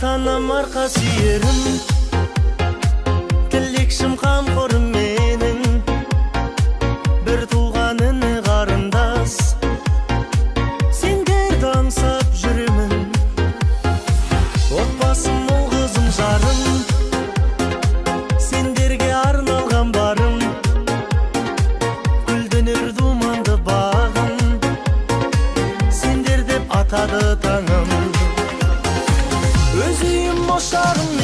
Ата-анам арқа сүйерім, тілекшім қамқорым менің, бір туған іні қарындас, сендерді аңсап жүремін. Отбасым ол қызым жарым, сендерге арналған барым, гүлденер думанды бағым, сендер деп атады таңым. Өз үйім ошағым